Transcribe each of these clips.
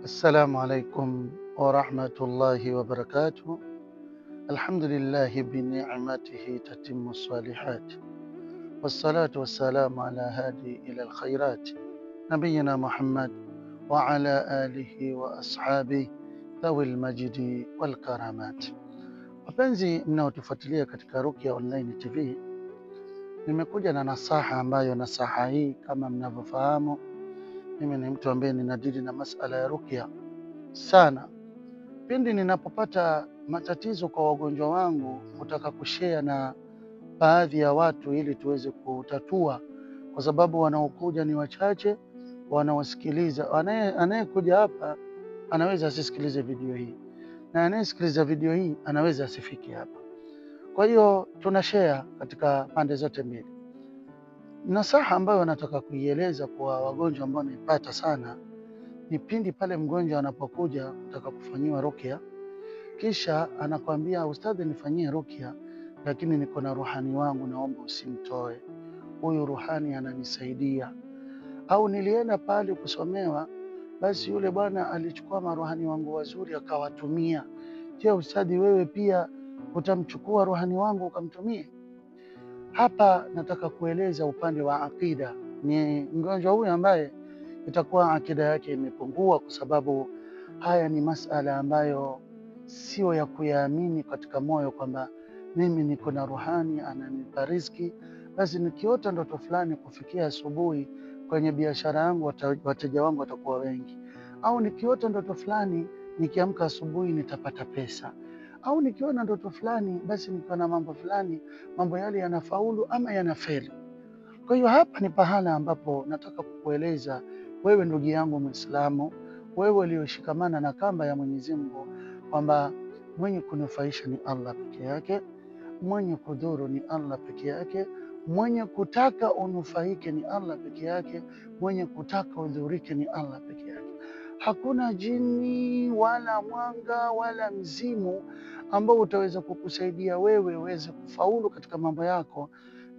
السلام عليكم ورحمة الله وبركاته. الحمد لله بنعمته تتم الصالحات، والصلاة والسلام على هادي إلى الخيرات نبينا محمد وعلى آله وأصحابه ذوي المجد والكرامات. Wapenzi mnaotufuatilia katika Ruqya Online TV, nimekuja na nasaha ambayo nasaha hii kama mnavyofahamu, mimi ni mtu ambaye ninadili na masala ya ruqya sana. Pindi ninapopata matatizo kwa wagonjwa wangu, kutaka kushare na baadhi ya watu ili tuweze kutatua, kwa sababu wanaokuja ni wachache, wanaosikiliza. Anayekuja hapa anaweza asisikilize video hii, na anayesikiliza video hii anaweza asifike hapa. Kwa hiyo tuna share katika pande zote mbili. Nasaha ambayo nataka kuieleza kwa wagonjwa ambao naipata sana ni pindi pale mgonjwa anapokuja kutaka kufanyiwa ruqya, kisha anakwambia ustadhi, nifanyie ruqya lakini niko na ruhani wangu, naomba usimtoe, huyu ruhani ananisaidia. Au nilienda pale kusomewa, basi yule bwana alichukua maruhani wangu wazuri akawatumia. Je, ustadhi, wewe pia utamchukua ruhani wangu ukamtumie? Hapa nataka kueleza upande wa akida. Ni mgonjwa huyu ambaye itakuwa akida yake imepungua, kwa sababu haya ni masala ambayo sio ya kuyaamini katika moyo kwamba mimi niko na ruhani ananipa riziki, basi nikiota ndoto fulani kufikia asubuhi kwenye biashara yangu wateja wangu watakuwa wengi, au nikiota ndoto fulani nikiamka asubuhi nitapata pesa, au nikiona ndoto fulani basi nikiona mambo fulani, mambo yale yanafaulu ama yanafeli. Kwa hiyo hapa ni pahala ambapo nataka kukueleza wewe ndugu yangu Muislamu, wewe uliyoshikamana na kamba ya Mwenyezi Mungu, kwamba mwenye kunufaisha ni Allah peke yake, mwenye kudhuru ni Allah peke yake, mwenye kutaka unufaike ni Allah peke yake, mwenye kutaka udhurike ni Allah peke yake. Hakuna jini wala mwanga wala mzimu ambao utaweza kukusaidia wewe uweze kufaulu katika mambo yako,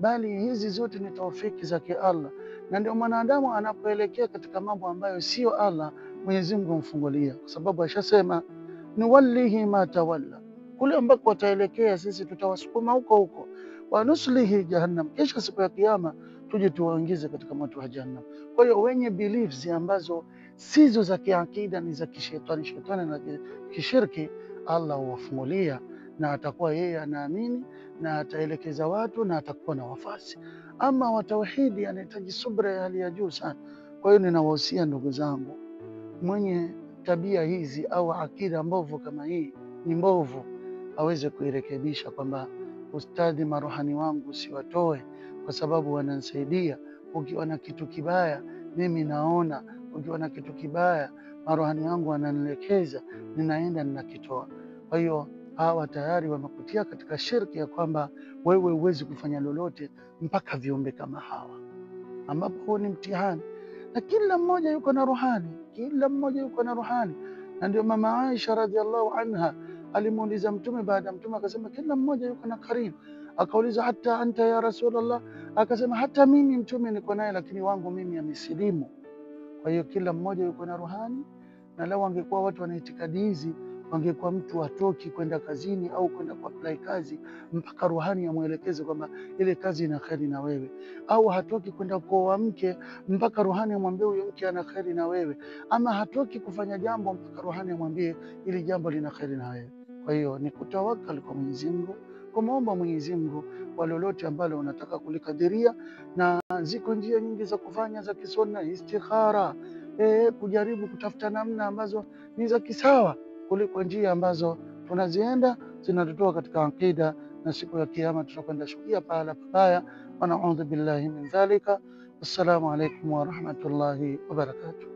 bali hizi zote ni taufiki zake Allah. Na ndio mwanadamu anapoelekea katika mambo ambayo sio Allah, Mwenyezi Mungu humfungulia, kwa sababu ashasema nuwallihi ma tawalla, kule ambako wataelekea sisi tutawasukuma huko huko, wa nuslihi jahannam, kisha siku ya kiyama tuje tuwaingize katika moto wa jahannam. Kwa hiyo wenye beliefs ambazo sizo za kiakida, ni za kishetani, shetani na kishirki, Allah huwafungulia na atakuwa yeye anaamini na ataelekeza watu na atakuwa na wafasi. Ama wa tauhidi anahitaji subra ya hali ya juu sana. Kwa hiyo ninawahusia ndugu zangu, mwenye tabia hizi au akida mbovu kama hii ni mbovu, aweze kuirekebisha kwamba ustadhi, maruhani wangu siwatoe kwa sababu wananisaidia. Ukiwa na kitu kibaya mimi naona, ukiwa na kitu kibaya maruhani wangu wananielekeza, ninaenda ninakitoa. Kwa hiyo hawa tayari wamekutia katika shirki ya kwamba wewe huwezi kufanya lolote mpaka viumbe kama hawa, ambapo huu ni mtihani. Na kila mmoja yuko na ruhani, kila mmoja yuko na ruhani. Na ndio mama Aisha radhiallahu anha alimuuliza Mtume, baada ya Mtume akasema kila mmoja yuko na karin. Akauliza hata anta ya Rasulullah? Akasema hata mimi Mtume niko naye, lakini wangu mimi amesilimu. Kwa hiyo kila mmoja yuko na ruhani, na lau angekuwa watu wana itikadi hizi, wangekuwa mtu hatoki kwenda kazini au kwenda kuapply kazi mpaka ruhani amwelekeze kwamba ile kazi ina kheri na wewe, au hatoki kwenda kuoa mke mpaka ruhani amwambie huyo mke ana kheri na wewe, ama hatoki kufanya jambo mpaka ruhani amwambie ili jambo lina kheri na wewe. Kwa hiyo ni kutawakal kwa Mwenyezi Mungu, kumwomba Mwenyezi Mungu kwa lolote ambalo unataka kulikadiria, na ziko njia nyingi za kufanya za kisunna, istikhara, kujaribu kutafuta namna ambazo ni za kisawa kuliko njia ambazo tunazienda zinatutoa katika akida, na siku ya kiyama tutakwenda shukia pahala pabaya. Wa naudhu billahi min dhalika. Wassalamu alaikum wa rahmatullahi wa barakatuh.